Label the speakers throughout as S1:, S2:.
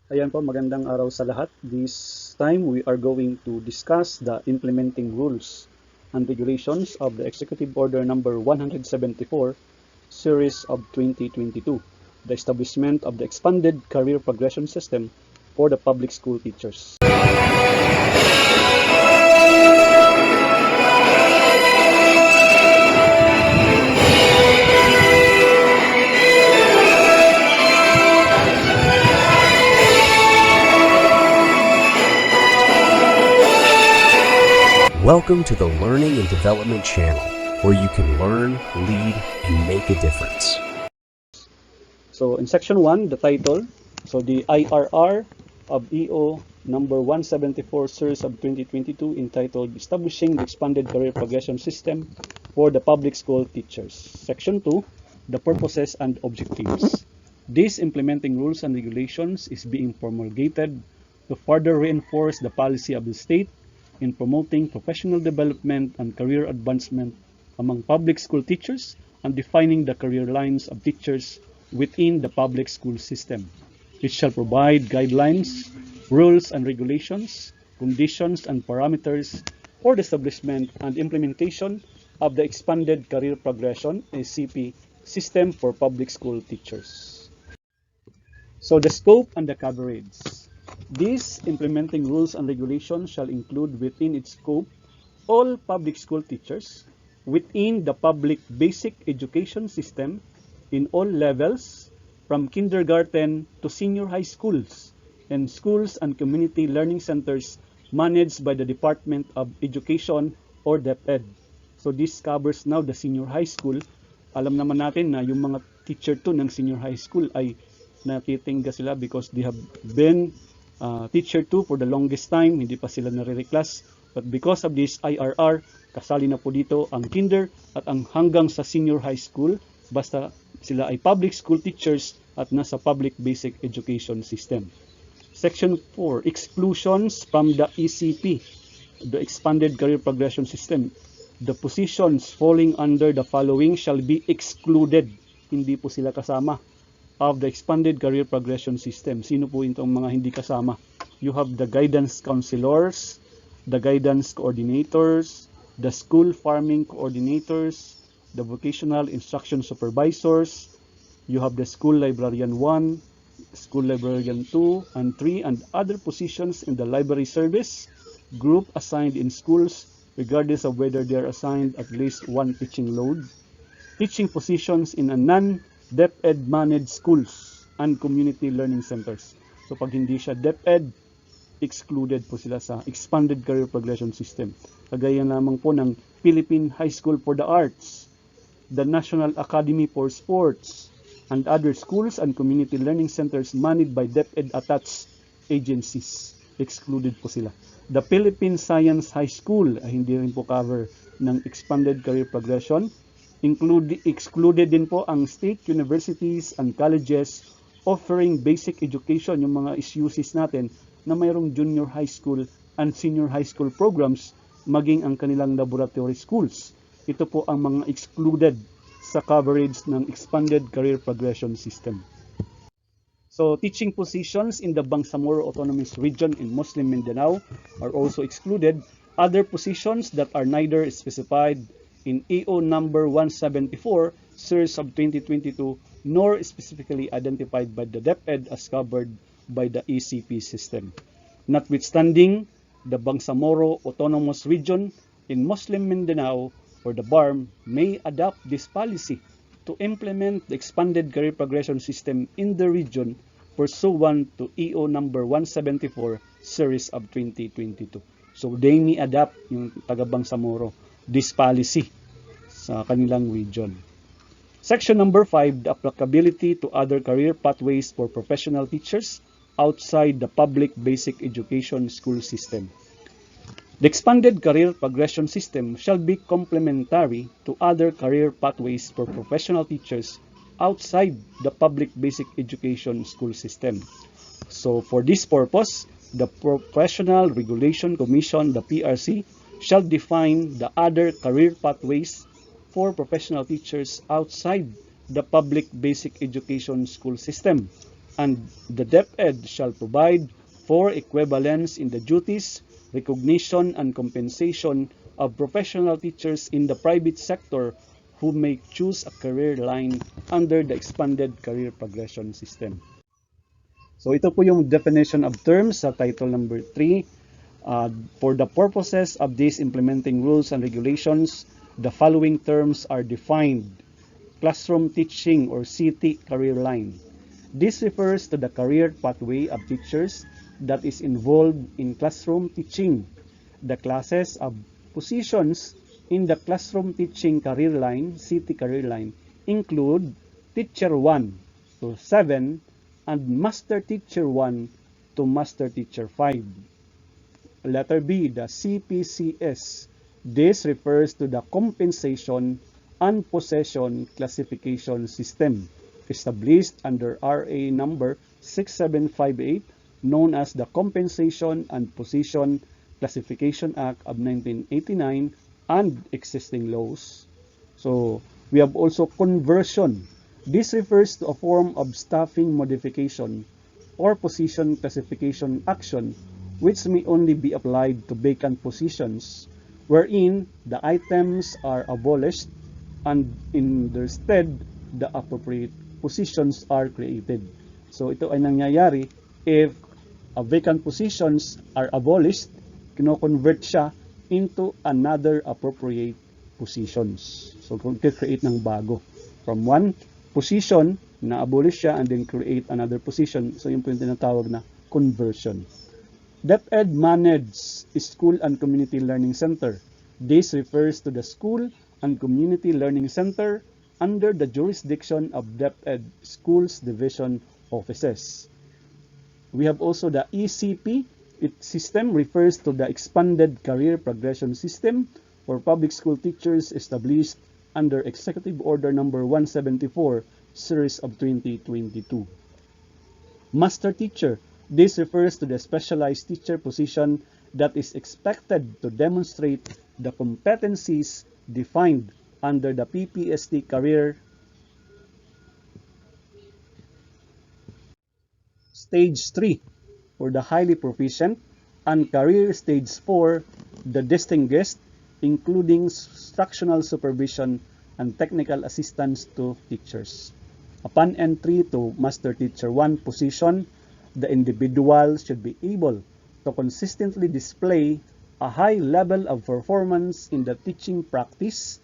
S1: Ayan po, magandang araw sa lahat. This time we are going to discuss the implementing rules and regulations of the Executive Order number 174, series of 2022, the establishment of the expanded career progression system for the public school teachers.
S2: Welcome to the Learning and Development Channel, where you can learn, lead, and make a difference.
S1: So in section 1, the title, so the IRR of EO number 174 series of 2022 entitled Establishing the Expanded Career Progression System for the Public School Teachers. Section 2, the purposes and objectives. These implementing rules and regulations is being promulgated to further reinforce the policy of the state in promoting professional development and career advancement among public school teachers and defining the career lines of teachers within the public school system. It shall provide guidelines, rules and regulations, conditions and parameters for the establishment and implementation of the expanded career progression (ACP) system for public school teachers. So the scope and the coverage. These implementing rules and regulations shall include within its scope all public school teachers within the public basic education system in all levels from kindergarten to senior high schools and schools and community learning centers managed by the Department of Education or DepEd. So this covers now the senior high school. Alam naman natin na yung mga teacher to ng senior high school ay natitingga sila because they have been teacher 2 for the longest time, hindi pa sila nare-reclass. But because of this IRR, kasali na po dito ang kinder at ang hanggang sa senior high school, basta sila ay public school teachers at nasa public basic education system. Section 4, exclusions from the ECP, the expanded career progression system. The positions falling under the following shall be excluded. Hindi po sila kasama of the expanded career progression system. Sino po itong mga hindi kasama? You have the guidance counselors, the guidance coordinators, the school farming coordinators, the vocational instruction supervisors, you have the school librarian 1, school librarian 2 and 3, and other positions in the library service group assigned in schools regardless of whether they are assigned at least one teaching load, teaching positions in a non-DepEd managed schools and community learning centers. So pag hindi siya DepEd, excluded po sila sa expanded career progression system. Kagaya lamang po ng Philippine High School for the Arts, the National Academy for Sports, and other schools and community learning centers managed by DepEd attached agencies. Excluded po sila. The Philippine Science High School ay hindi rin po cover ng expanded career progression. Excluded din po ang state universities and colleges offering basic education, yung mga SUCs natin na mayroong junior high school and senior high school programs, maging ang kanilang laboratory schools. Ito po ang mga excluded sa coverage ng expanded career progression system. So teaching positions in the Bangsamoro Autonomous Region in Muslim Mindanao are also excluded. Other positions that are neither specified in EO number 174 series of 2022 nor specifically identified by the DepEd as covered by the ECP system. Notwithstanding, the Bangsamoro Autonomous Region in Muslim Mindanao or the BARM may adopt this policy to implement the expanded career progression system in the region pursuant to EO number 174 series of 2022. So they may adopt yung taga Bangsamoro this policy sa kanilang region. Section number 5, the applicability to other career pathways for professional teachers outside the public basic education school system. The expanded career progression system shall be complementary to other career pathways for professional teachers outside the public basic education school system. So for this purpose, the Professional Regulation Commission, the PRC, shall define the other career pathways for professional teachers outside the public basic education school system. and the DepEd shall provide for equivalence in the duties, recognition, and compensation of professional teachers in the private sector who may choose a career line under the expanded career progression system. So ito po yung definition of terms sa title number 3. For the purposes of these implementing rules and regulations, the following terms are defined. Classroom teaching or CT career line. This refers to the career pathway of teachers that is involved in classroom teaching. The classes of positions in the classroom teaching career line, CT career line, include Teacher 1 to 7 and Master Teacher 1 to Master Teacher 5. Letter B, the CPCS. This refers to the compensation and possession classification system established under RA number 6758, known as the Compensation and Position Classification Act of 1989 and existing laws. So we have also conversion. This refers to a form of staffing modification or position classification action which may only be applied to vacant positions wherein the items are abolished and in their stead the appropriate positions are created. So ito ay nangyayari if vacant positions are abolished, kino-convert siya into another appropriate positions. So create ng bago. From one position na abolish siya and then create another position. So yun po yung tinatawag na conversion. DepEd manages School and Community Learning Center. This refers to the School and Community Learning Center under the jurisdiction of DepEd Schools Division Offices. We have also the ECP. Its system refers to the Expanded Career Progression System for public school teachers established under Executive Order Number 174, Series of 2022. Master Teacher. This refers to the specialized teacher position that is expected to demonstrate the competencies defined under the PPST Career Stage 3 for the highly proficient and Career Stage 4, the distinguished, including instructional supervision and technical assistance to teachers. Upon entry to Master Teacher 1 position, the individual should be able to consistently display a high level of performance in the teaching practice,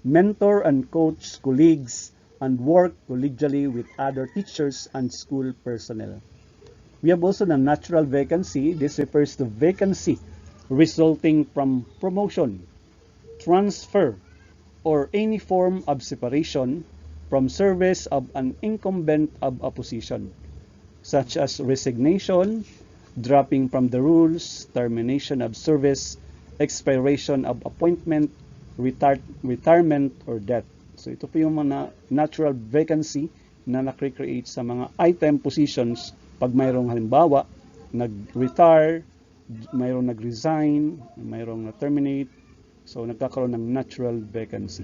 S1: mentor and coach colleagues, and work collegially with other teachers and school personnel. We have also the natural vacancy. This refers to vacancy resulting from promotion, transfer, or any form of separation from service of an incumbent of a position, such as resignation, dropping from the rules, termination of service, expiration of appointment, retirement, or death. So ito po yung mga natural vacancy na nakrecreate sa mga item positions pag mayroong halimbawa, nag-retire, mayroong nag-resign, mayroong na-terminate, so nagkakaroon ng natural vacancy.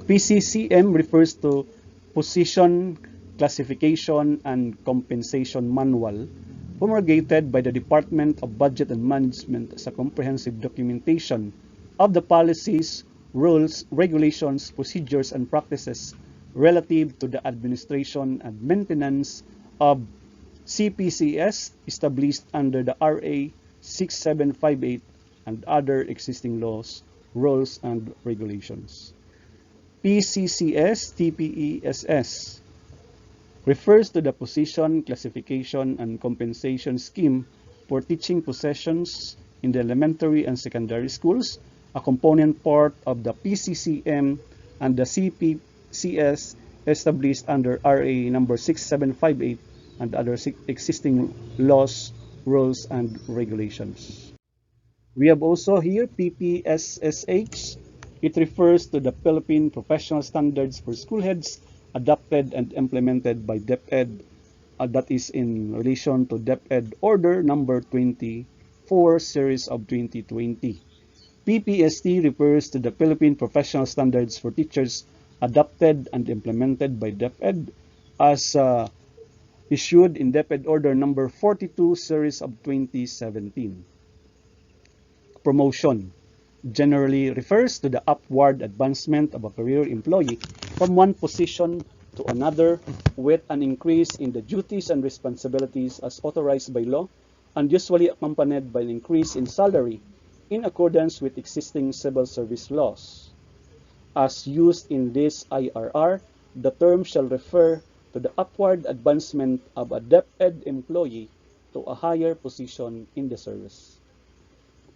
S1: PCCM refers to Position Classification and Compensation Manual, promulgated by the Department of Budget and Management as a comprehensive documentation of the policies, rules, regulations, procedures, and practices relative to the administration and maintenance of CPCS established under the RA 6758 and other existing laws, rules, and regulations. PCCS TPESS refers to the Position Classification and Compensation Scheme for teaching positions in the elementary and secondary schools, a component part of the PCCM and the CPCS established under RA number 6758 and other existing laws, rules, and regulations. We have also here PPSSH. It refers to the Philippine Professional Standards for School Heads adopted and implemented by DepEd, that is in relation to DepEd Order number 24, Series of 2020. PPST refers to the Philippine Professional Standards for Teachers adopted and implemented by DepEd as issued in DepEd Order number 42 series of 2017. Promotion generally refers to the upward advancement of a career employee from one position to another with an increase in the duties and responsibilities as authorized by law, and usually accompanied by an increase in salary in accordance with existing civil service laws. As used in this IRR, the term shall refer to the upward advancement of a DepEd employee to a higher position in the service.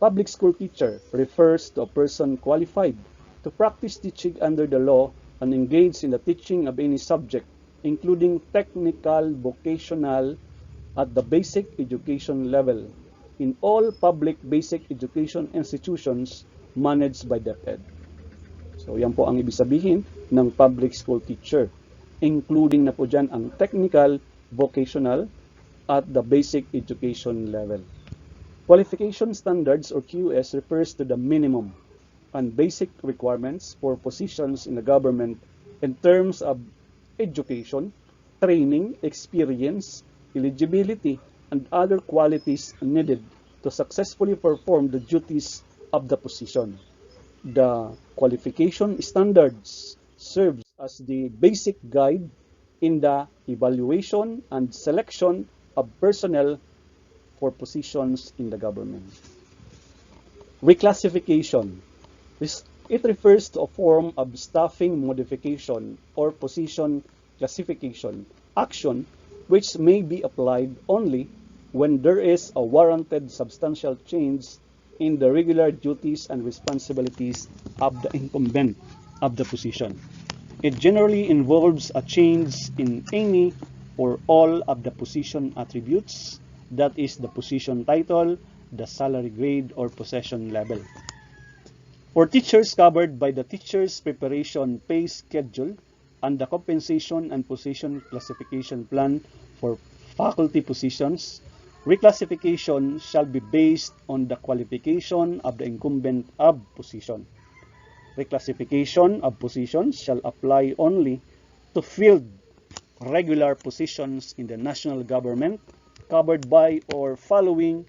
S1: Public school teacher refers to a person qualified to practice teaching under the law and engage in the teaching of any subject, including technical, vocational, at the basic education level in all public basic education institutions managed by DepEd. So yan po ang ibig sabihin ng public school teacher, including na po dyan ang technical, vocational, at the basic education level. Qualification standards or QS refers to the minimum and basic requirements for positions in the government in terms of education, training, experience, eligibility, and other qualities needed to successfully perform the duties of the position. The qualification standards serves as the basic guide in the evaluation and selection of personnel for positions in the government. Reclassification. It refers to a form of staffing modification or position classification action which may be applied only when there is a warranted substantial change in the regular duties and responsibilities of the incumbent of the position. It generally involves a change in any or all of the position attributes, that is the position title, the salary grade, or possession level. For teachers covered by the Teachers Preparation Pay Schedule and the Compensation and Position Classification Plan for faculty positions, reclassification shall be based on the qualification of the incumbent of position. Reclassification of positions shall apply only to filled regular positions in the national government covered by or following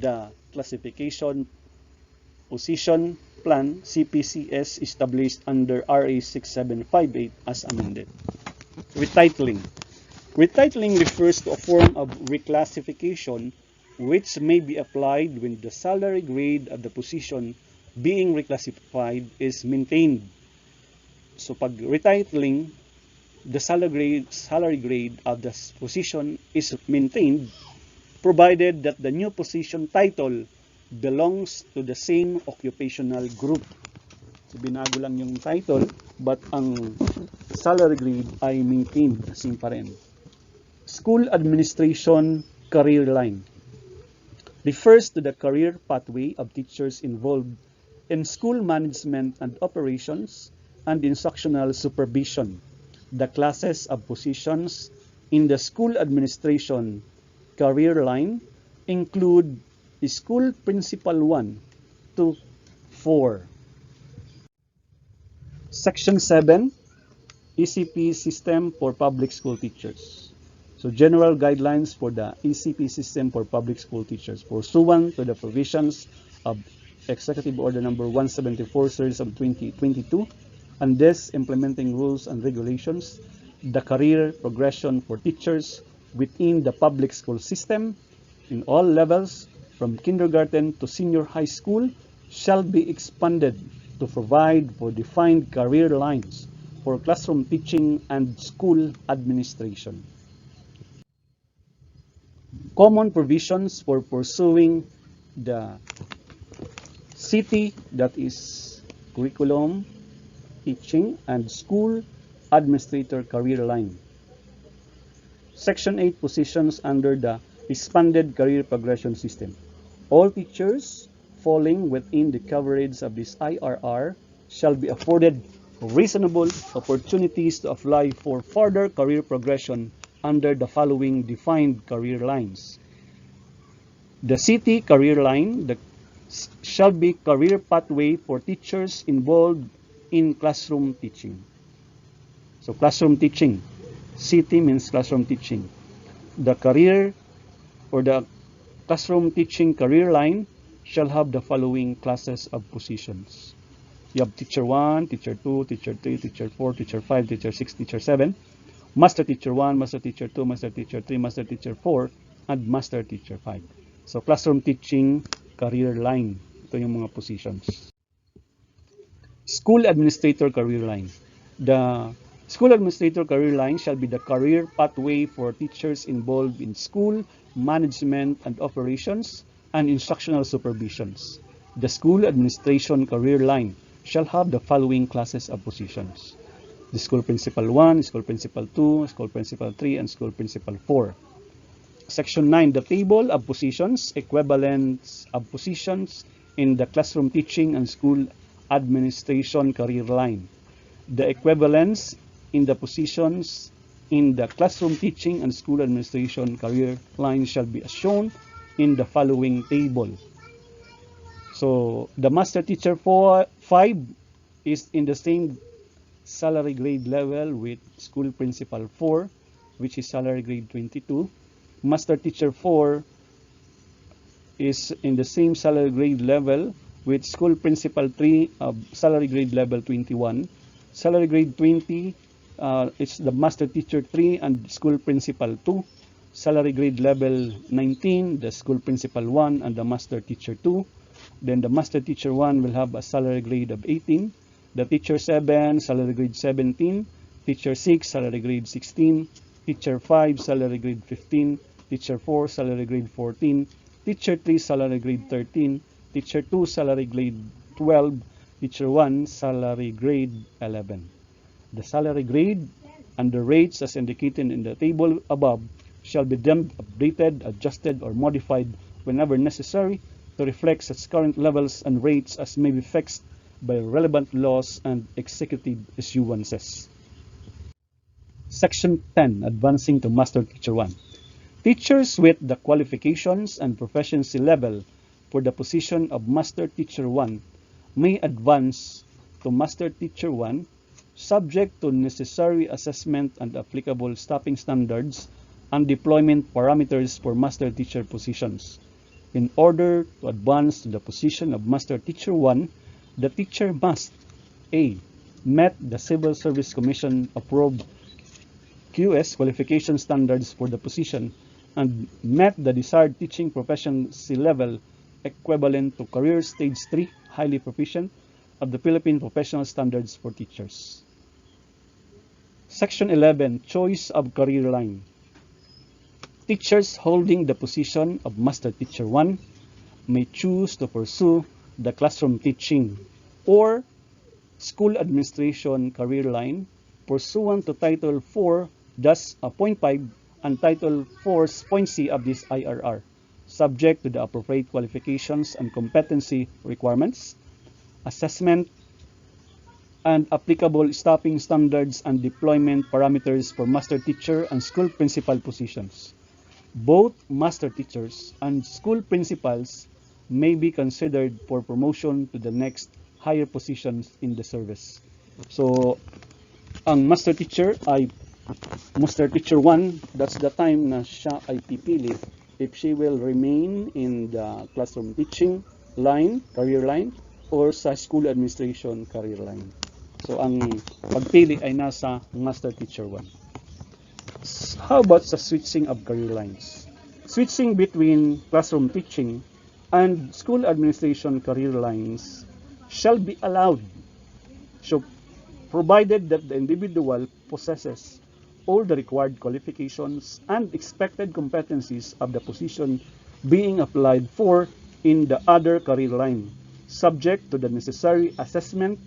S1: the classification position plan CPCS established under RA 6758 as amended. Retitling. Retitling refers to a form of reclassification which may be applied when the salary grade of the position being reclassified is maintained. So pag retitling, the salary grade of the position is maintained provided that the new position title belongs to the same occupational group. So binago lang yung title but ang salary grade ay maintained, same pa rin. School administration career line refers to the career pathway of teachers involved in school management and operations and instructional supervision. The classes of positions in the school administration career line include School Principal 1 to 4. Section 7, ECP System for Public School Teachers. So general guidelines for the ECP system for public school teachers pursuant to the provisions of Executive Order number 174 series of 2022 and this implementing rules and regulations, the career progression for teachers within the public school system in all levels from kindergarten to senior high school shall be expanded to provide for defined career lines for classroom teaching and school administration. Common provisions for pursuing the CT, that is curriculum, teaching, and school administrator career line. Section 8 positions under the expanded career progression system. All teachers falling within the coverage of this IRR shall be afforded reasonable opportunities to apply for further career progression under the following defined career lines. The CT career line shall be career pathway for teachers involved in classroom teaching. So classroom teaching, CT means classroom teaching. The career or the classroom teaching career line shall have the following classes of positions. You have teacher 1, teacher 2, teacher 3, teacher 4, teacher 5, teacher 6, teacher 7, master teacher 1, master teacher 2, master teacher 3, master teacher 4, and master teacher 5. So classroom teaching career line. Ito yung mga positions. School administrator career line. The school administrator career line shall be the career pathway for teachers involved in school management and operations and instructional supervisions. The school administration career line shall have the following classes of positions. The school principal 1, school principal 2, school principal 3, and school principal 4. Section 9, the table of positions, equivalents of positions in the classroom teaching and school administration career line. The equivalence in the positions in the classroom teaching and school administration career line shall be as shown in the following table. So the master teacher 5 is in the same salary grade level with school principal 4, which is salary grade 22. Master teacher 4 is in the same salary grade level with school principal 3, salary grade level 21. Salary grade 20 is the master teacher 3 and school principal 2. Salary grade level 19, the school principal 1 and the master teacher 2. Then the master teacher 1 will have a salary grade of 18. The teacher 7, salary grade 17. Teacher 6, salary grade 16. Teacher 5, salary grade 15. Teacher 4, salary grade 14. Teacher 3, salary grade 13. Teacher 2, salary grade 12. Teacher 1, salary grade 11. The salary grade and the rates as indicated in the table above shall be then updated, adjusted, or modified whenever necessary to reflect such current levels and rates as may be fixed by relevant laws and executive issuances. Section 10, advancing to Master Teacher 1. Teachers with the qualifications and proficiency level for the position of Master Teacher 1 may advance to Master Teacher 1 subject to necessary assessment and applicable staffing standards and deployment parameters for Master Teacher positions. In order to advance to the position of Master Teacher 1, the teacher must A. Met the Civil Service Commission approved QS qualification standards for the position and met the desired teaching proficiency level equivalent to Career Stage 3 highly proficient of the Philippine Professional Standards for Teachers. Section 11, choice of career line. Teachers holding the position of Master Teacher 1 may choose to pursue the classroom teaching or school administration career line pursuant to Title 4-.5 and Title 4.C of this IRR, subject to the appropriate qualifications and competency requirements, assessment, and applicable staffing standards and deployment parameters for master teacher and school principal positions. Both master teachers and school principals may be considered for promotion to the next higher positions in the service. So, ang master teacher ay Master Teacher 1, that's the time na siya ay pipili if she will remain in the classroom teaching line, career line, or sa school administration career line. So, ang pagpili ay nasa Master Teacher 1. How about sa switching of career lines? Switching between classroom teaching and school administration career lines shall be allowed, so provided that the individual possesses all the required qualifications and expected competencies of the position being applied for in the other career line, subject to the necessary assessment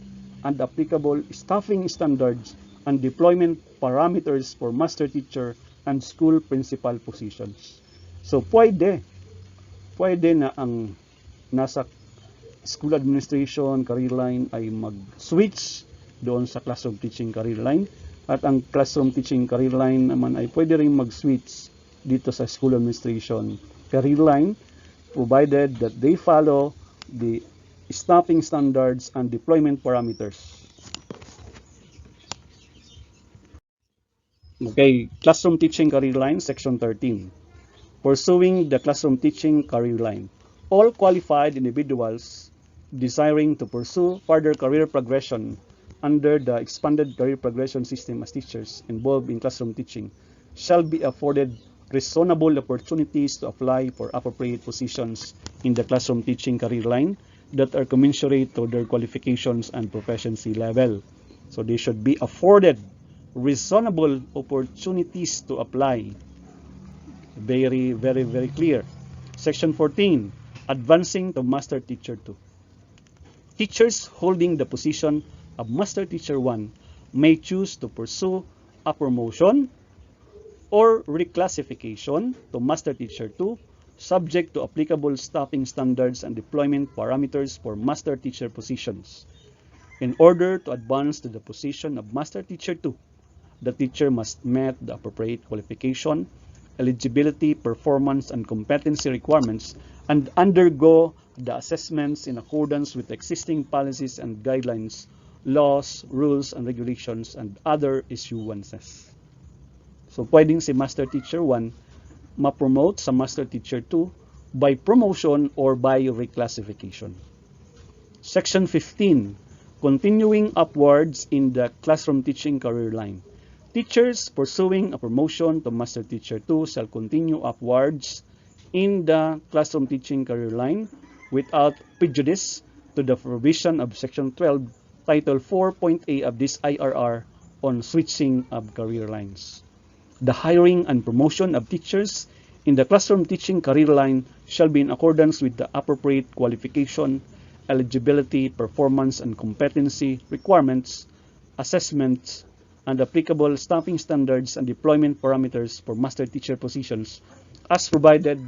S1: and applicable staffing standards and deployment parameters for master teacher and school principal positions. So, pwede na ang nasa school administration career line ay mag-switch doon sa classroom teaching career line, at ang classroom teaching career line naman ay pwede rin mag-switch dito sa school administration career line, provided that they follow the staffing standards and deployment parameters. Okay, Classroom Teaching Career Line, Section 13. Pursuing the Classroom Teaching Career Line. All qualified individuals desiring to pursue further career progression under the expanded career progression system as teachers involved in classroom teaching shall be afforded reasonable opportunities to apply for appropriate positions in the classroom teaching career line that are commensurate to their qualifications and proficiency level. So they should be afforded reasonable opportunities to apply. Very, very, very clear. Section 14, advancing to Master Teacher 2. Teachers holding the position of Master Teacher 1 may choose to pursue a promotion or reclassification to Master Teacher 2 subject to applicable staffing standards and deployment parameters for Master Teacher positions. In order to advance to the position of Master Teacher 2, the teacher must meet the appropriate qualification, eligibility, performance, and competency requirements and undergo the assessments in accordance with existing policies and guidelines, laws, rules, and regulations, and other issuances. So, pwedeng si Master Teacher 1 ma-promote sa Master Teacher 2 by promotion or by reclassification. Section 15, continuing upwards in the classroom teaching career line. Teachers pursuing a promotion to Master Teacher 2 shall continue upwards in the classroom teaching career line without prejudice to the provision of Section 12, Title 4.A of this IRR on switching of career lines. The hiring and promotion of teachers in the classroom teaching career line shall be in accordance with the appropriate qualification, eligibility, performance, and competency requirements, assessments, and applicable staffing standards and deployment parameters for master teacher positions as provided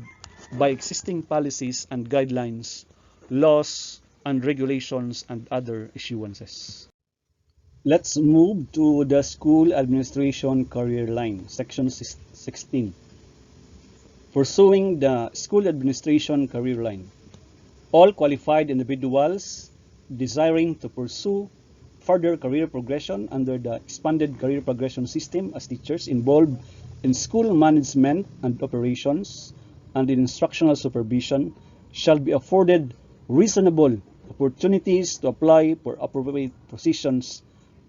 S1: by existing policies and guidelines, laws, and regulations, and other issuances. Let's move to the school administration career line, section 16. Pursuing the school administration career line. All qualified individuals desiring to pursue further career progression under the expanded career progression system as teachers involved in school management and operations and in instructional supervision shall be afforded reasonable opportunities to apply for appropriate positions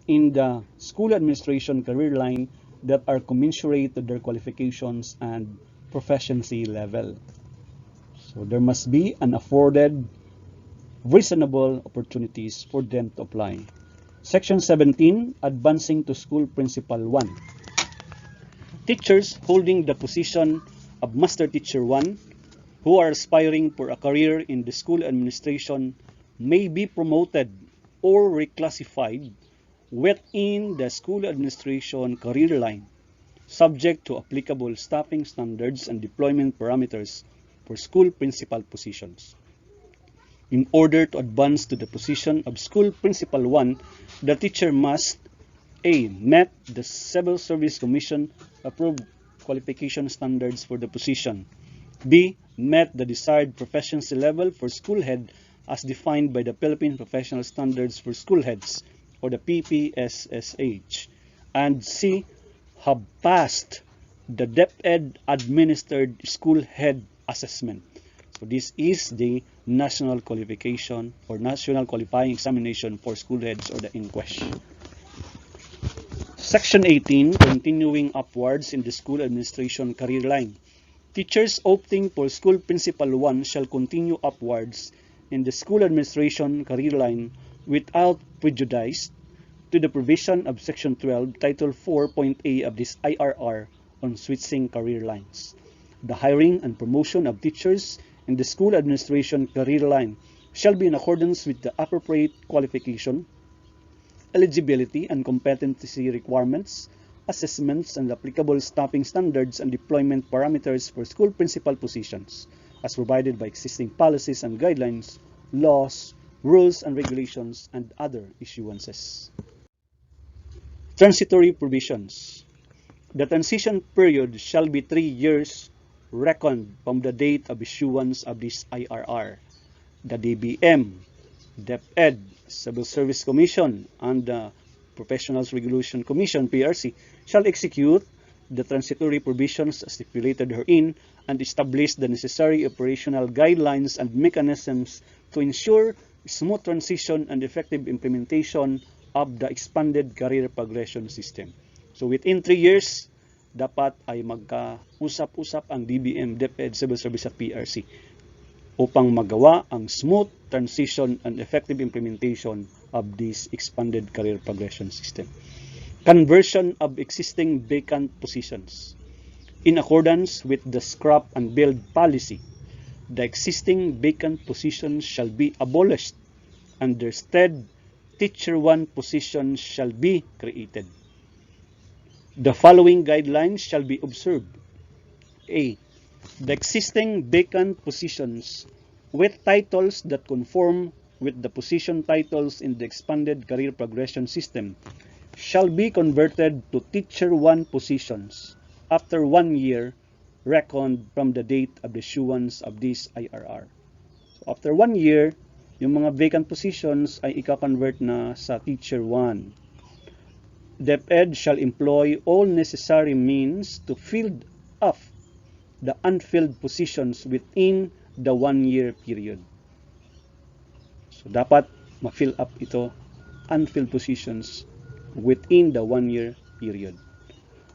S1: in the school administration career line that are commensurate to their qualifications and proficiency level. So there must be an afforded reasonable opportunities for them to apply. Section 17, advancing to school principal 1. Teachers holding the position of Master Teacher 1 who are aspiring for a career in the school administration may be promoted or reclassified within the school administration career line, subject to applicable staffing standards and deployment parameters for school principal positions. In order to advance to the position of school principal 1, the teacher must A. Met the Civil Service Commission approved qualification standards for the position. B. Met the desired proficiency level for school head as defined by the Philippine Professional Standards for School Heads or the PPSSH. And C. Have passed the DepEd administered school head assessment. So this is the national qualification or national qualifying examination for school heads or the INQUESH. Section 18, continuing upwards in the school administration career line. Teachers opting for school principal 1 shall continue upwards in the school administration career line without prejudice to the provision of Section 12, Title 4.A of this IRR on switching career lines. The hiring and promotion of teachers in the school administration career line shall be in accordance with the appropriate qualification, eligibility, and competency requirements, assessments, and applicable staffing standards and deployment parameters for school principal positions, as provided by existing policies and guidelines, laws, rules, and regulations, and other issuances. Transitory provisions. The transition period shall be 3 years reckoned from the date of issuance of this IRR. The DBM, DepEd, Civil Service Commission, and the Professionals Regulation Commission, PRC, shall execute the transitory provisions stipulated herein and establish the necessary operational guidelines and mechanisms to ensure smooth transition and effective implementation of the expanded career progression system. So within 3 years, dapat ay magkausap-usap ang DBM, DepEd, Civil Service at PRC upang magawa ang smooth transition and effective implementation of this expanded career progression system. Conversion of existing vacant positions. In accordance with the scrap and build policy, the existing vacant positions shall be abolished and instead Teacher 1 positions shall be created. The following guidelines shall be observed. A. The existing vacant positions with titles that conform with the position titles in the expanded career progression system shall be converted to Teacher 1 positions after 1 year reckoned from the date of the issuance of this IRR. So after 1 year, yung mga vacant positions ay ika-convert na sa Teacher 1. DepEd shall employ all necessary means to fill up the unfilled positions within the 1 year period. So dapat ma-fill up ito, unfilled positions, within the 1 year period.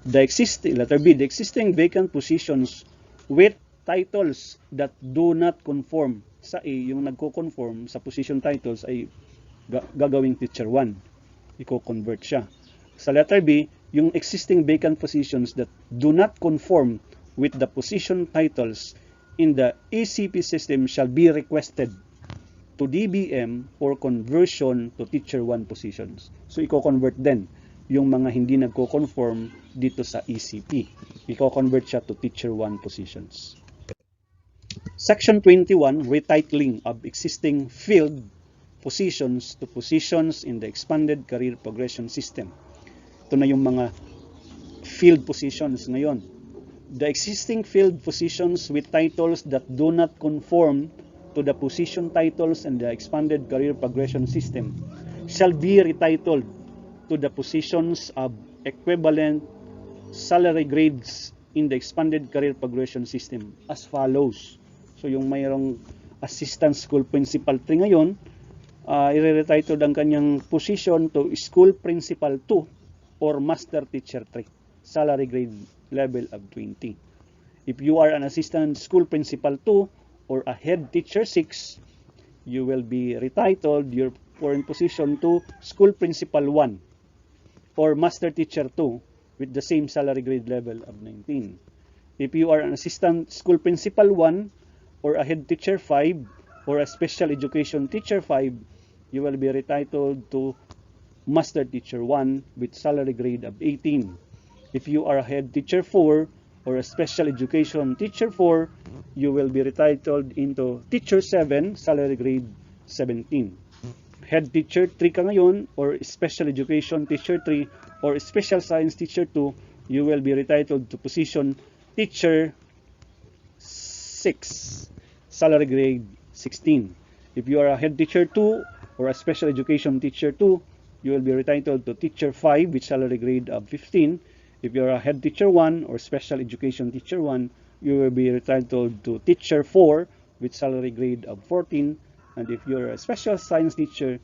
S1: Letter B, the existing vacant positions with titles that do not conform sa A, yung nagko-conform sa position titles ay gagawing Teacher 1. Iko-convert siya. Sa letter B, yung existing vacant positions that do not conform with the position titles in the ECP system shall be requested to DBM for conversion to Teacher 1 positions. So, iko-convert din yung mga hindi nagko-conform dito sa ECP. Iko-convert siya to Teacher 1 positions. Section 21, retitling of existing filled positions to positions in the expanded career progression system. Ito na yung mga field positions ngayon. The existing field positions with titles that do not conform to the position titles in the expanded career progression system shall be retitled to the positions of equivalent salary grades in the expanded career progression system as follows. So yung mayroong assistant school principal 3 ngayon, i-retitled ang kanyang position to school principal 2 or master teacher 3, salary grade level of 20. If you are an assistant school principal 2 or a head teacher 6, you will be retitled your current position to school principal 1 or master teacher 2 with the same salary grade level of 19. If you are an assistant school principal 1 or a head teacher 5 or a special education teacher 5, you will be retitled to master teacher 1 with salary grade of 18. If you are a head teacher 4 or a special education teacher 4, you will be retitled into teacher 7, salary grade 17. Head teacher 3 ka ngayon, or special education teacher 3, or special science teacher 2, you will be retitled to position teacher 6, salary grade 16. If you are a head teacher 2 or a special education teacher 2, you will be retitled to teacher 5 with salary grade of 15. If you are a head teacher 1 or special education teacher 1, you will be retitled to teacher 4 with salary grade of 14. And if you are a special science teacher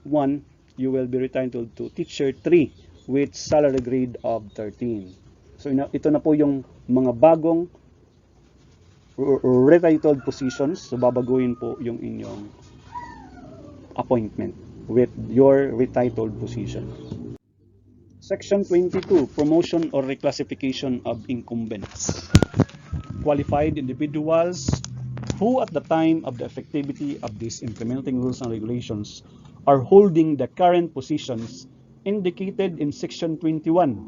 S1: 1, you will be retitled to teacher 3 with salary grade of 13. So ito na po yung mga bagong retitled positions. So babaguhin po yung inyong appointment with your retitled position. Section 22, promotion or reclassification of incumbents. Qualified individuals who at the time of the effectivity of these implementing rules and regulations are holding the current positions indicated in Section 21,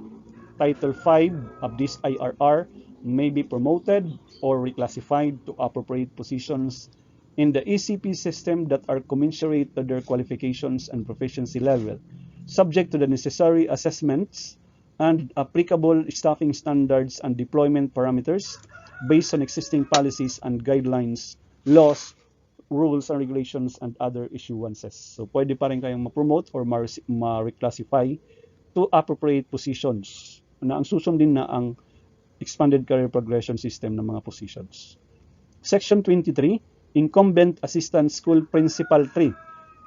S1: Title 5 of this IRR may be promoted or reclassified to appropriate positions in the ECP system that are commensurate to their qualifications and proficiency level, subject to the necessary assessments and applicable staffing standards and deployment parameters based on existing policies and guidelines, laws, rules and regulations and other issuances. So pwede pa rin kayong ma-promote or ma-reclassify to appropriate positions na ang susundin na ang expanded career progression system ng mga positions. Section 23, Incumbent Assistant School Principal 3,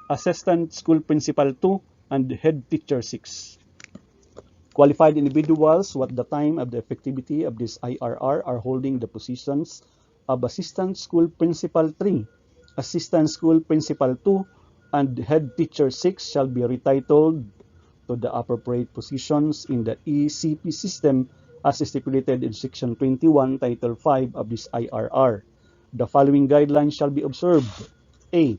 S1: Assistant School Principal 2, and Head Teacher 6. Qualified individuals who at the time of the effectivity of this IRR are holding the positions of Assistant School Principal 3, Assistant School Principal 2, and Head Teacher 6 shall be retitled to the appropriate positions in the ECP system as stipulated in Section 21, Title 5 of this IRR. The following guidelines shall be observed. A.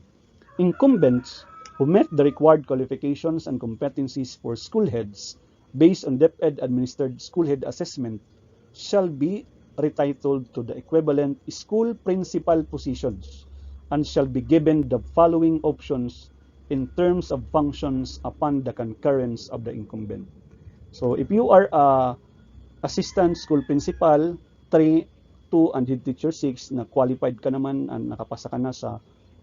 S1: Incumbents who met the required qualifications and competencies for school heads based on DepEd administered school head assessment shall be retitled to the equivalent school principal positions and shall be given the following options in terms of functions upon the concurrence of the incumbent. So if you are a assistant school principal 3, 2, and head teacher 6 na qualified ka naman and nakapasa ka na sa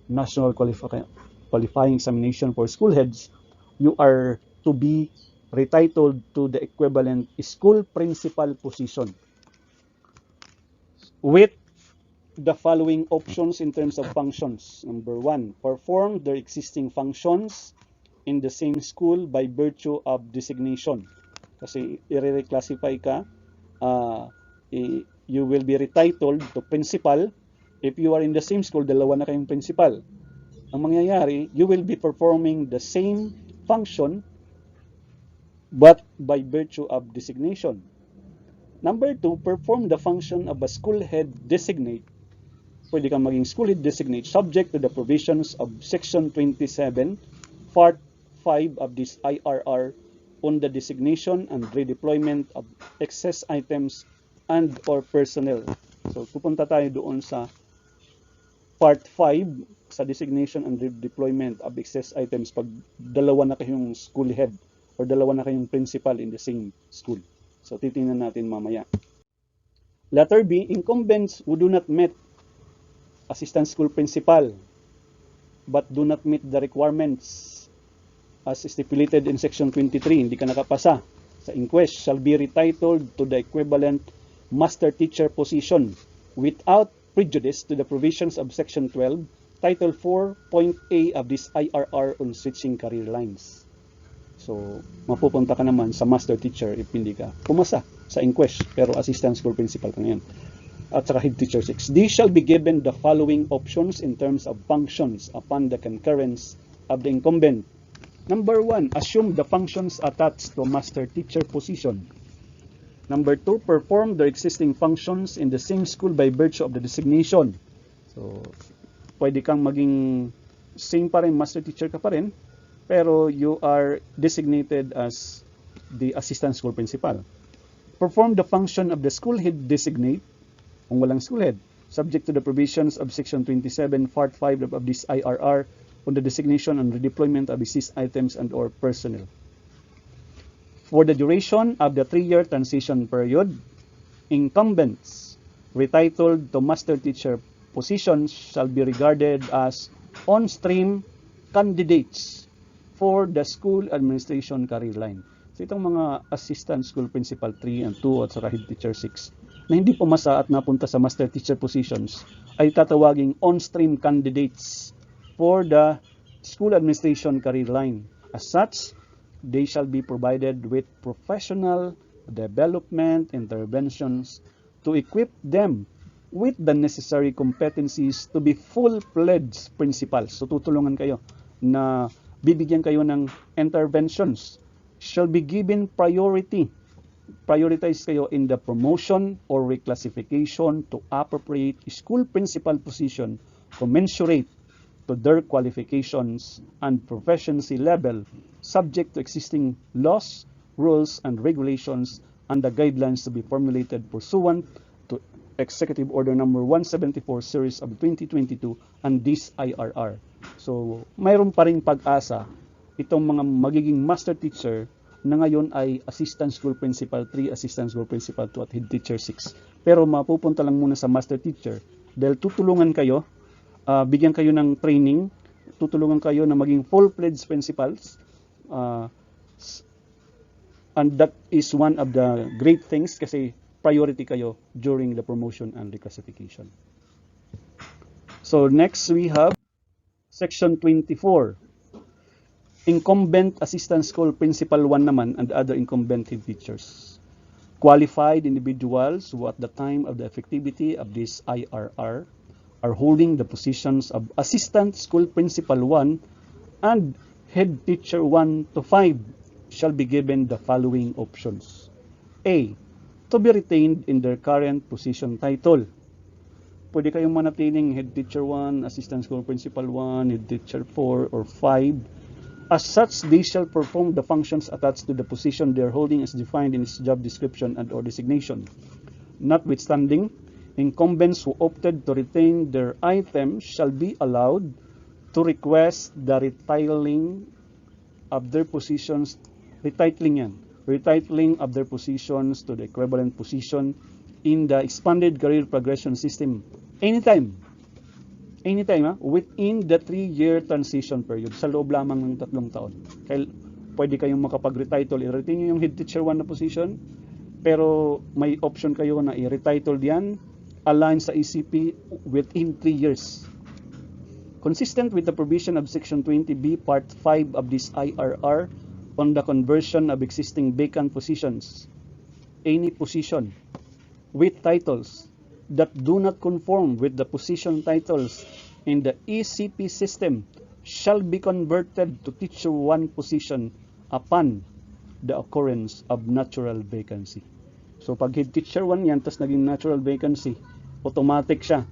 S1: national qualifying examination for school heads, you are to be retitled to the equivalent school principal position with the following options in terms of functions. Number 1, perform their existing functions in the same school by virtue of designation. Kasi i-reclassify ka, you will be retitled to principal. If you are in the same school, dalawa na kayong principal. Ang mangyayari, you will be performing the same function but by virtue of designation. Number 2, perform the function of a school head designate. Pwede kang maging school head designate subject to the provisions of Section 27, Part 5 of this IRR on the designation and redeployment of excess items and or personnel. So pupunta tayo doon sa Part 5 sa designation and redeployment of excess items pag dalawa na kayong school head or dalawa na kayong principal in the same school. So titingnan natin mamaya. Letter B, incumbents who do not meet assistant school principal but do not meet the requirements as stipulated in Section 23, hindi ka nakapasa sa inquest, shall be retitled to the equivalent master teacher position without prejudice to the provisions of Section 12, Title 4.A of this IRR on switching career lines. So, mapupunta ka naman sa master teacher if hindi ka pumasa sa inquest, pero assistant school principal ka ngayon. At saka head teacher 6. These shall be given the following options in terms of functions upon the concurrence of the incumbent. Number 1, assume the functions attached to master teacher position. Number 2, perform the existing functions in the same school by virtue of the designation. So, pwede kang maging same pa rin, master teacher ka pa rin, pero you are designated as the assistant school principal. Perform the function of the school head designate, kung walang school head, subject to the provisions of Section 27, Part 5 of this IRR on the designation and redeployment of excess items and or personnel. For the duration of the 3-year transition period, incumbents retitled to master teacher positions shall be regarded as on-stream candidates for the school administration career line. So itong mga assistant school principal 3 and 2 at saka head teacher 6 na hindi pumasa at napunta sa master teacher positions ay tatawaging on-stream candidates for the school administration career line. As such, they shall be provided with professional development interventions to equip them with the necessary competencies to be full-fledged principals. So tutulungan kayo na bibigyan kayo ng interventions, shall be given priority. Prioritize kayo in the promotion or reclassification to appropriate school principal position commensurate to their qualifications and proficiency level, subject to existing laws, rules, and regulations, and the guidelines to be formulated pursuant to Executive Order Number 174 Series of 2022 and this IRR. So, mayroon pa ring pag-asa itong mga magiging master teacher na ngayon ay assistant school principal 3, assistant school principal 2 at head teacher 6. Pero mapupunta lang muna sa master teacher dahil tutulungan kayo bigyan kayo ng training, tutulungan kayo na maging full-fledged principals. And that is one of the great things kasi priority kayo during the promotion and reclassification. So next we have Section 24. Incumbent Assistant School Principal 1 naman and other incumbent head teachers. Qualified individuals who at the time of the effectivity of this IRR are holding the positions of Assistant School Principal 1 and Head Teacher 1 to 5 shall be given the following options. A. To be retained in their current position title. Pwede kayong manatiling Head Teacher 1, Assistant School Principal 1, Head Teacher 4, or 5. As such, they shall perform the functions attached to the position they are holding as defined in its job description and or designation. Notwithstanding, incumbents who opted to retain their items shall be allowed to request the retitling of their positions, retitling of their positions to the equivalent position in the expanded career progression system anytime within the 3-year transition period, sa loob lamang ng 3 taon. Kaya pwede kayong makapag-retitle, i-retain nyo yung Head Teacher 1 na position, pero may option kayo na i-retitle diyan align sa ECP within 3 years. Consistent with the provision of Section 20B Part 5 of this IRR on the conversion of existing vacant positions, any position with titles that do not conform with the position titles in the ECP system shall be converted to Teacher 1 position upon the occurrence of natural vacancy. So pag Head Teacher 1 yan, tas naging natural vacancy, automatic siya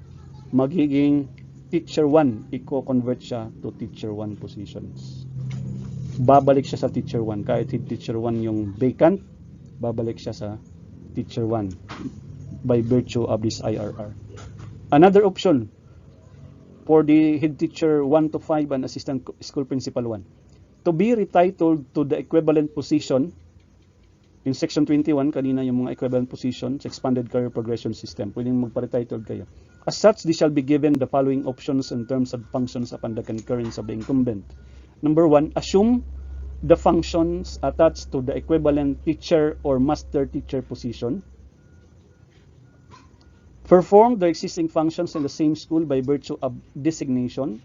S1: magiging Teacher 1, i-convert siya to Teacher 1 positions. Babalik siya sa Teacher 1. Kahit Head Teacher 1 yung vacant, babalik siya sa Teacher 1 by virtue of this IRR. Another option for the Head Teacher 1 to 5 and Assistant School Principal 1 to be retitled to the equivalent position in Section 21, kanina yung mga equivalent position sa Expanded Career Progression System. Pwedeng magpa-retitled kayo. As such, they shall be given the following options in terms of functions upon the concurrence of the incumbent. Number 1, assume the functions attached to the equivalent teacher or master teacher position. Perform the existing functions in the same school by virtue of designation.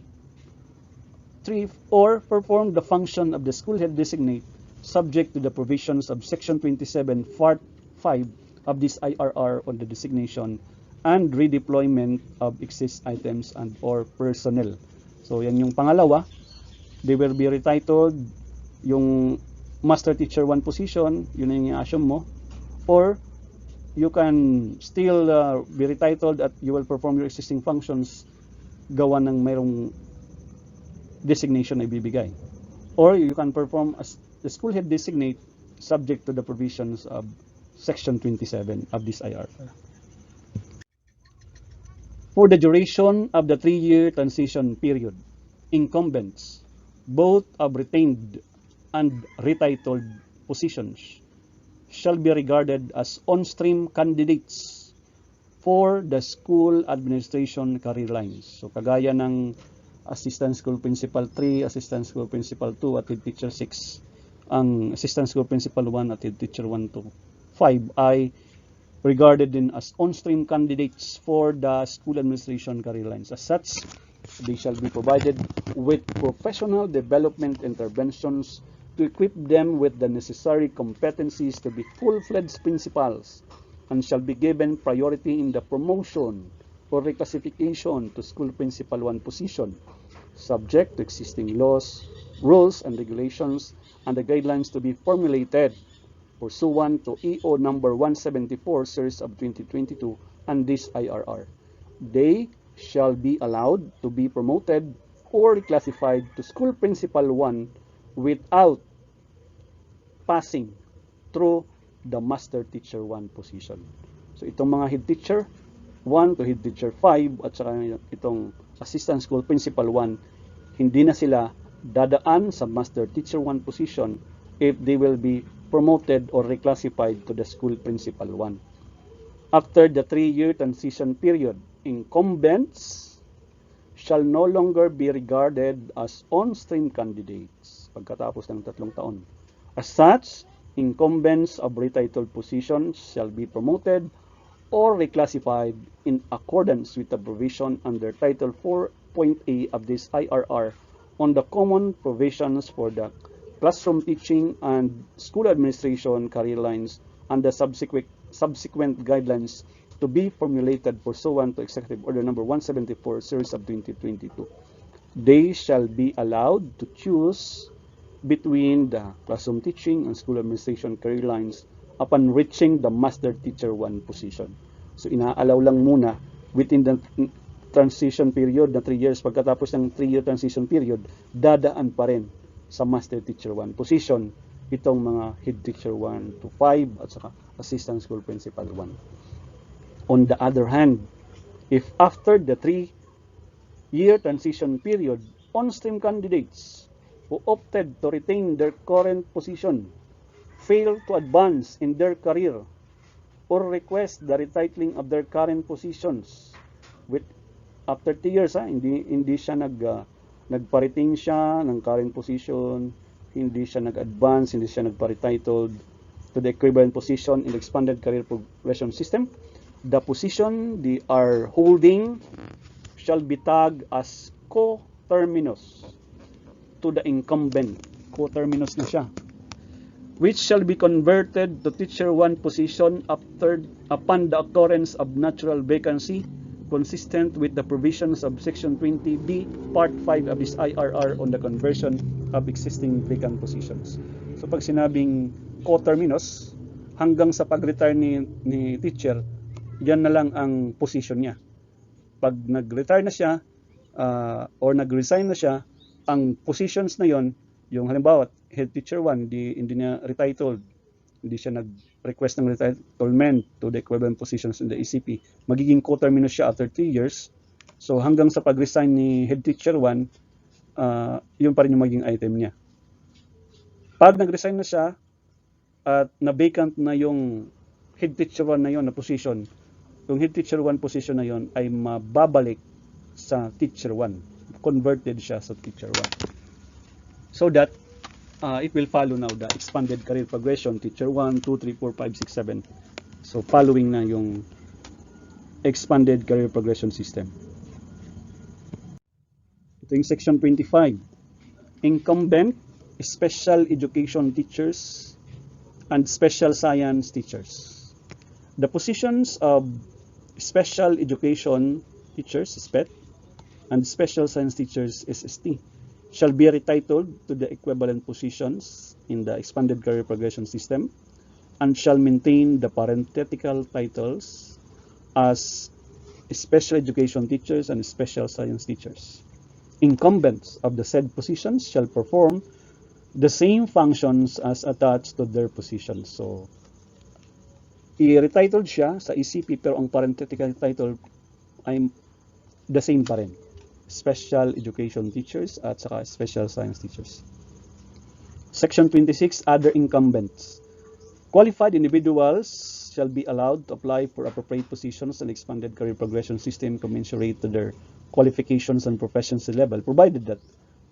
S1: 3, or perform the function of the school head designate subject to the provisions of Section 27 Part 5 of this IRR on the designation and redeployment of excess items and or personnel. So yan yung pangalawa, they will be retitled yung master teacher 1 position, yun yung i-assume mo, or you can still be retitled at you will perform your existing functions gawa ng mayroong designation na ibibigay. Or you can perform as the school head designate subject to the provisions of Section 27 of this IRR. For the duration of the 3-year transition period, incumbents, both of retained and retitled positions, shall be regarded as on-stream candidates for the school administration career lines. So kagaya ng Assistant School Principal 3, Assistant School Principal 2 at Head Teacher 6, ang Assistant School Principal 1 at Head Teacher 1 to 5 ay regarded din as on-stream candidates for the school administration career lines. As such, they shall be provided with professional development interventions to equip them with the necessary competencies to be full-fledged principals and shall be given priority in the promotion or reclassification to school principal 1 position, subject to existing laws, rules, and regulations, and the guidelines to be formulated pursuant to EO number 174 series of 2022 and this IRR. They shall be allowed to be promoted or reclassified to school principal 1 without passing through the master teacher 1 position. So itong mga head teacher 1 to head teacher 5 at saka itong assistant school principal 1, hindi na sila dadaan sa master teacher 1 position if they will be promoted or reclassified to the school principal 1. After the 3-year transition period, incumbents shall no longer be regarded as on-stream candidates pagkatapos ng 3 taon. As such, incumbents of retitled positions shall be promoted or reclassified in accordance with the provision under Title 4.A of this IRR on the common provisions for the classroom teaching and school administration career lines and the subsequent guidelines to be formulated pursuant to Executive Order Number 174, Series of 2022. They shall be allowed to choose between the classroom teaching and school administration career lines upon reaching the Master Teacher 1 position. So inaalaw lang muna within the transition period na 3 years, pagkatapos ng 3-year transition period, dadaan pa rin sa Master Teacher 1 position itong mga Head Teacher 1 to 5 at saka Assistant School Principal 1. On the other hand, if after the 3-year transition period, on-stream candidates who opted to retain their current position fail to advance in their career or request the retitling of their current positions with after 3 years, hindi siya nagpa-retain siya ng current position, hindi siya nag-advance, hindi siya nagpa-retitled to the equivalent position in the expanded career progression system, the position they are holding shall be tagged as coterminous to the incumbent. Coterminous na siya, which shall be converted to Teacher 1 position upon the occurrence of natural vacancy consistent with the provisions of Section 20B, Part 5 of this IRR on the conversion of existing vacant positions. So pag sinabing coterminous, hanggang sa pag-retire ni teacher, yan na lang ang position niya. Pag nag-retire na siya or nag-resign na siya, ang positions na yon, yung halimbawa, Head Teacher 1, hindi niya retitled, hindi siya nag-request ng retitlement to the equivalent positions in the ECP, magiging coterminous siya after 3 years. So hanggang sa pag-resign ni Head Teacher 1, yun pa rin yung magiging item niya. Pag nag-resign na siya at na-vacant na yung Head Teacher 1 na yun na position, yung Head Teacher 1 position na yun ay mababalik sa Teacher 1. Converted siya sa Teacher 1. So that it will follow now the expanded career progression, Teacher 1, 2, 3, 4, 5, 6, 7. So following na yung expanded career progression system. Ito yung section 25. Incumbent special education teachers and special science teachers. The positions of special education teachers, SPET, and special science teachers, SST, shall be retitled to the equivalent positions in the expanded career progression system and shall maintain the parenthetical titles as special education teachers and special science teachers. Incumbents of the said positions shall perform the same functions as attached to their positions. So, i-retitled siya sa ECP pero ang parenthetical title ay the same pa rin. Special education teachers at saka special science teachers. Section 26, other incumbents. Qualified individuals shall be allowed to apply for appropriate positions in expanded career progression system commensurate to their qualifications and proficiency level, provided that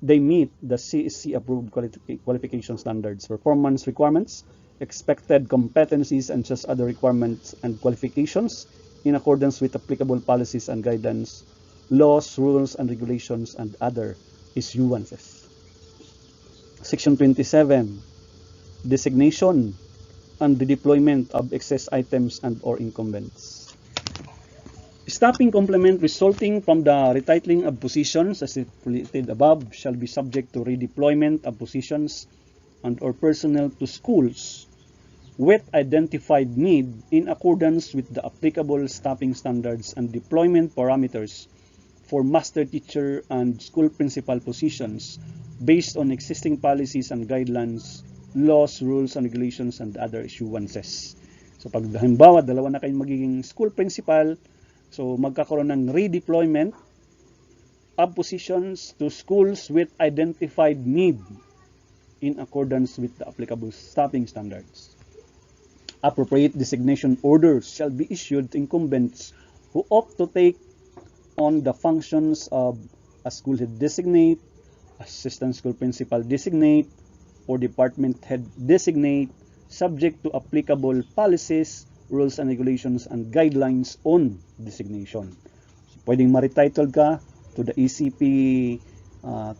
S1: they meet the CSC approved qualification standards, performance requirements, expected competencies, and just other requirements and qualifications in accordance with applicable policies and guidance, laws, rules, and regulations, and other issuances. Section 27, designation and redeployment of excess items and or incumbents. Staffing complement resulting from the retitling of positions as stated above shall be subject to redeployment of positions and or personnel to schools with identified need in accordance with the applicable staffing standards and deployment parameters for master teacher and school principal positions based on existing policies and guidelines, laws, rules, and regulations, and other issuances. So pag halimbawa, dalawa na kayong magiging school principal, so magkakaroon ng redeployment of positions to schools with identified need in accordance with the applicable staffing standards. Appropriate designation orders shall be issued to incumbents who opt to take on the functions of a school head designate, assistant school principal designate, or department head designate, subject to applicable policies, rules and regulations, and guidelines on designation. So, pwedeng ma-retitle ka to the ECP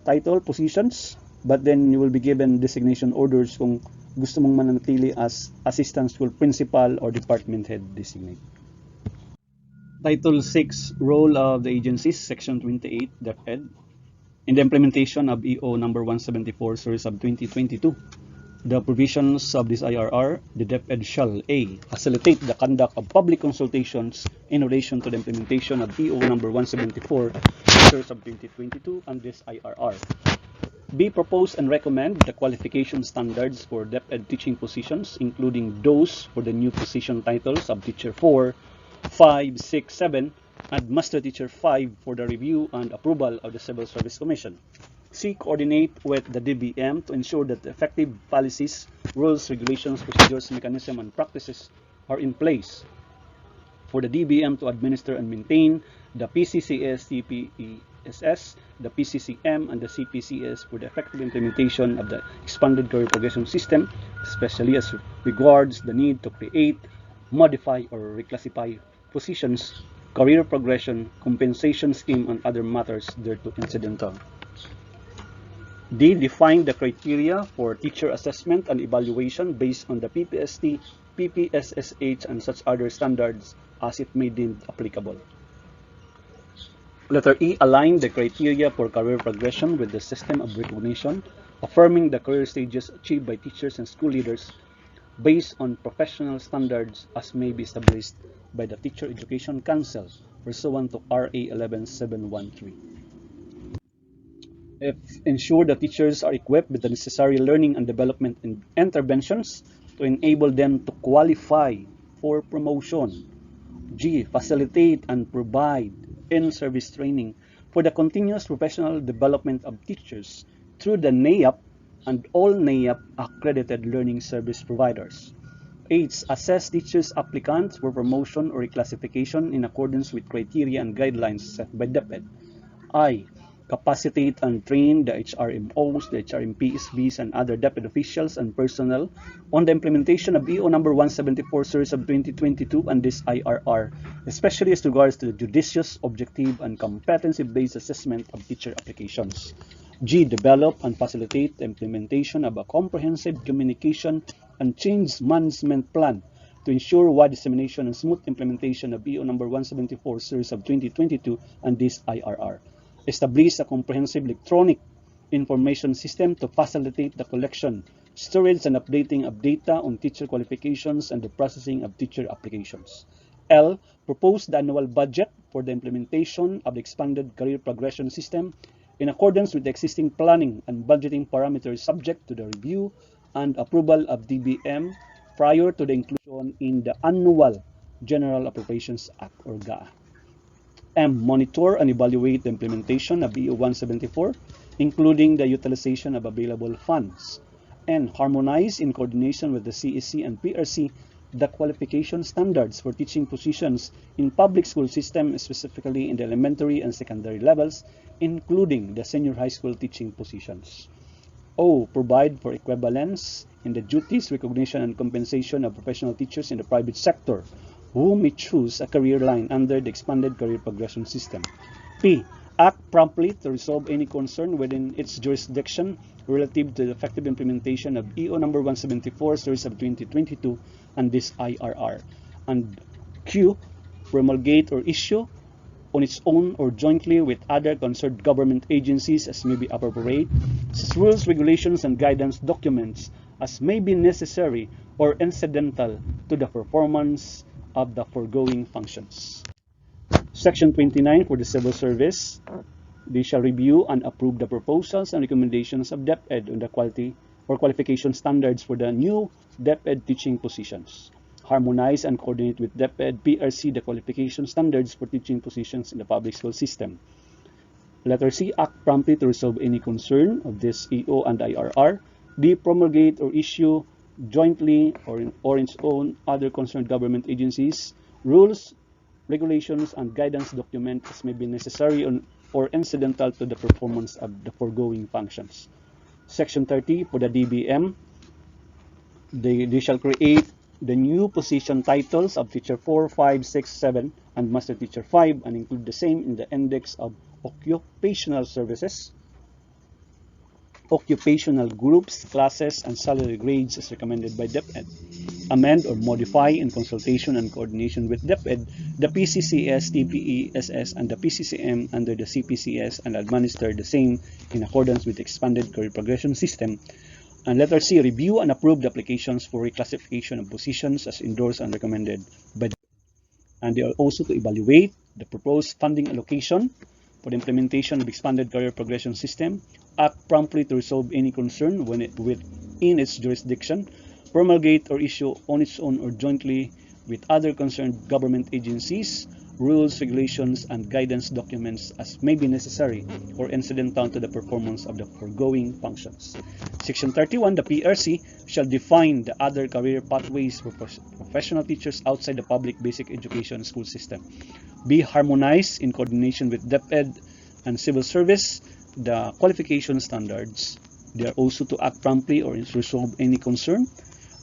S1: title, positions, but then you will be given designation orders kung gusto mong manatili as assistant school principal or department head designate. Title 6, Role of the Agencies, Section 28, DepEd. In the implementation of EO number 174, Series of 2022, the provisions of this IRR, the DepEd shall A. Facilitate the conduct of public consultations in relation to the implementation of EO number 174, Series of 2022, and this IRR. B. Propose and recommend the qualification standards for DepEd teaching positions, including those for the new position titles of Teacher 4, 5, 6, 7, and Master Teacher 5 for the review and approval of the Civil Service Commission. C. Coordinate with the DBM to ensure that effective policies, rules, regulations, procedures, mechanisms, and practices are in place for the DBM to administer and maintain the PCCS, CPESS, the PCCM, and the CPCS for the effective implementation of the expanded career progression system, especially as regards the need to create, modify, or reclassify positions, career progression, compensation scheme, and other matters thereto incidental. D. Define the criteria for teacher assessment and evaluation based on the PPST, PPSSH, and such other standards as it may deem applicable. Letter E. Align the criteria for career progression with the system of recognition, affirming the career stages achieved by teachers and school leaders based on professional standards as may be established by the Teacher Education Council pursuant to RA 11713. F. Ensure that teachers are equipped with the necessary learning and development interventions to enable them to qualify for promotion. G. Facilitate and provide in-service training for the continuous professional development of teachers through the NAEAP and all NAEAP accredited learning service providers. H. Assess teachers applicants for promotion or reclassification in accordance with criteria and guidelines set by DepEd. I. Capacitate and train the HRMOs, the HRMPSVs, and other DepEd officials and personnel on the implementation of EO number 174 series of 2022 and this IRR, especially as regards to the judicious, objective, and competency-based assessment of teacher applications. G. Develop and facilitate the implementation of a comprehensive communication and change management plan to ensure wide dissemination and smooth implementation of EO number 174 series of 2022 and this IRR. Establish a comprehensive electronic information system to facilitate the collection, storage, and updating of data on teacher qualifications and the processing of teacher applications. L. Propose the annual budget for the implementation of the expanded career progression system in accordance with the existing planning and budgeting parameters subject to the review and approval of DBM prior to the inclusion in the Annual General Appropriations Act or GAA. M. Monitor and evaluate the implementation of EO 174, including the utilization of available funds. N. Harmonize in coordination with the CEC and PRC the qualification standards for teaching positions in public school system, specifically in the elementary and secondary levels, including the senior high school teaching positions. O. Provide for equivalence in the duties, recognition, and compensation of professional teachers in the private sector who may choose a career line under the expanded career progression system. P. Act promptly to resolve any concern within its jurisdiction relative to the effective implementation of EO number 174 series of 2022 and this IRR. And Q. Promulgate or issue on its own or jointly with other concerned government agencies as may be appropriate, rules, regulations, and guidance documents as may be necessary or incidental to the performance of the foregoing functions. Section 29 for the Civil Service. They shall review and approve the proposals and recommendations of DepEd on the quality or qualification standards for the new DepEd teaching positions. Harmonize and coordinate with DepEd PRC the qualification standards for teaching positions in the public school system. Letter C. Act promptly to resolve any concern of this EO and IRR. D. Promulgate or issue jointly or in its own other concerned government agencies rules, regulations, and guidance documents as may be necessary or incidental to the performance of the foregoing functions. Section 30 for the DBM, they shall create the new position titles of teacher 4, 5, 6, 7, and master teacher 5 and include the same in the index of occupational services, occupational groups, classes, and salary grades as recommended by DepEd. Amend or modify in consultation and coordination with DepEd the PCCS, TPESS, and the PCCM under the CPCS and administer the same in accordance with the expanded career progression system. And letter C, review and approve the applications for reclassification of positions as endorsed and recommended by the. And they are also to evaluate the proposed funding allocation for the implementation of expanded career progression system, act promptly to resolve any concern within its jurisdiction, promulgate or issue on its own or jointly with other concerned government agencies, rules, regulations, and guidance documents as may be necessary or incidental to the performance of the foregoing functions. Section 31, the PRC shall define the other career pathways for professional teachers outside the public basic education school system. Be harmonized in coordination with DepEd and civil service, the qualification standards. They are also to act promptly or resolve any concern.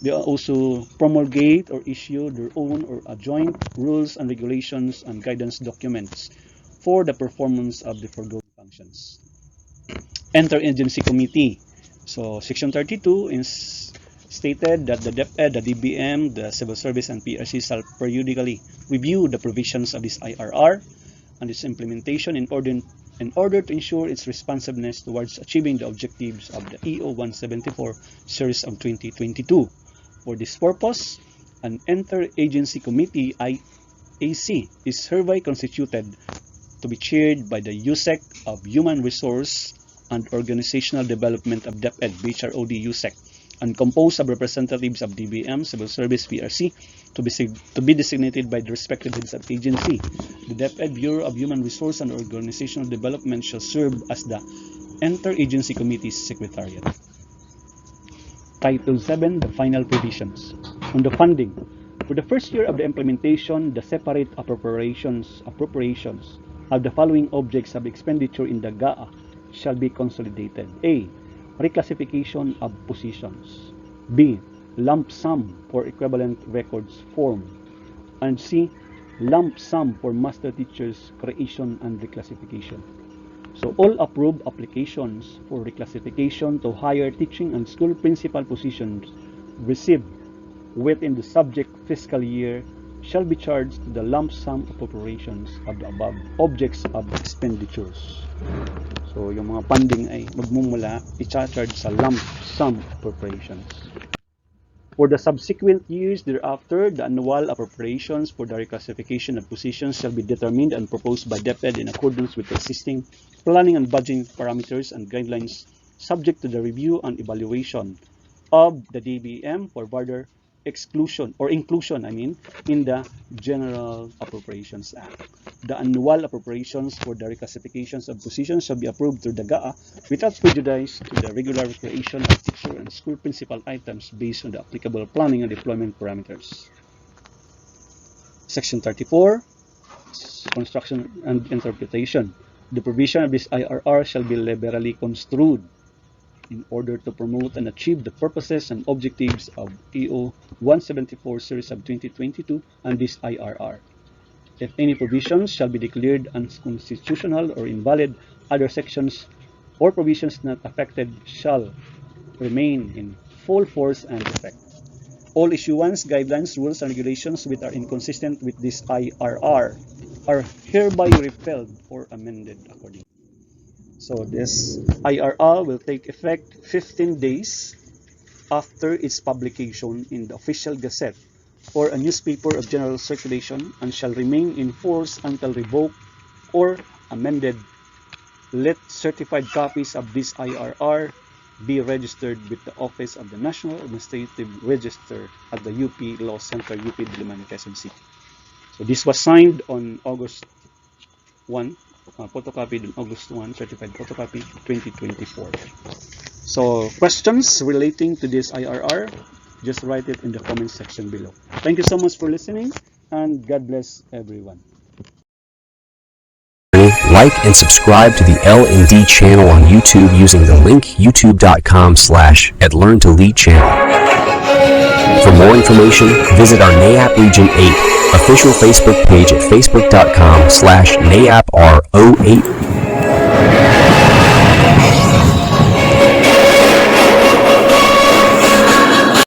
S1: They are also promulgate or issue their own or adjoint rules and regulations and guidance documents for the performance of the foregoing functions. Interagency committee. So section 32 is stated that the DepEd, the DBM, the civil service, and PRC shall periodically review the provisions of this IRR and its implementation in order to ensure its responsiveness towards achieving the objectives of the EO 174 series of 2022. For this purpose, an interagency committee IAC is hereby constituted to be chaired by the USEC of Human Resource and Organizational Development of DepEd, BHROD USEC, and composed of representatives of DBM, Civil Service, PRC, to be designated by the respective heads of agency. The DepEd Bureau of Human Resource and Organizational Development shall serve as the Interagency Committee's Secretariat. Title 7, the final provisions. On the funding, for the first year of the implementation, the separate appropriations of the following objects of expenditure in the GAA shall be consolidated. A. Reclassification of positions. B. Lump sum for equivalent records form. And C. Lump sum for master teachers creation and reclassification. So all approved applications for reclassification to higher teaching and school principal positions received within the subject fiscal year shall be charged to the lump sum appropriations of the above objects of expenditures. So yung mga funding ay magmumula i-charge sa lump sum appropriations. For the subsequent years thereafter, the annual appropriations for the reclassification of positions shall be determined and proposed by DepEd in accordance with existing planning and budgeting parameters and guidelines, subject to the review and evaluation of the DBM for further inclusion in the General Appropriations Act. The annual appropriations for the reclassifications of positions shall be approved through the GAA without prejudice to the regular creation of teacher and school principal items based on the applicable planning and deployment parameters. Section 34, Construction and Interpretation. The provision of this IRR shall be liberally construed in order to promote and achieve the purposes and objectives of EO 174 series of 2022 and this IRR. If any provisions shall be declared unconstitutional or invalid, other sections or provisions not affected shall remain in full force and effect. All issuance, guidelines, rules, and regulations which are inconsistent with this IRR are hereby repealed or amended accordingly. So this IRR will take effect 15 days after its publication in the official gazette or a newspaper of general circulation and shall remain in force until revoked or amended. Let certified copies of this IRR be registered with the Office of the National Administrative Register at the UP Law Center, UP Diliman, Quezon City. So this was signed on August 1, photocopied on August 1, certified photocopy 2024. So questions relating to this IRR, just write it in the comment section below. Thank you so much for listening and God bless everyone.
S2: Like and subscribe to the L&D channel on YouTube using the link youtube.com/@learn2lead channel. For more information, visit our NAIAP Region 8 official Facebook page at facebook.com/NAIAPR08.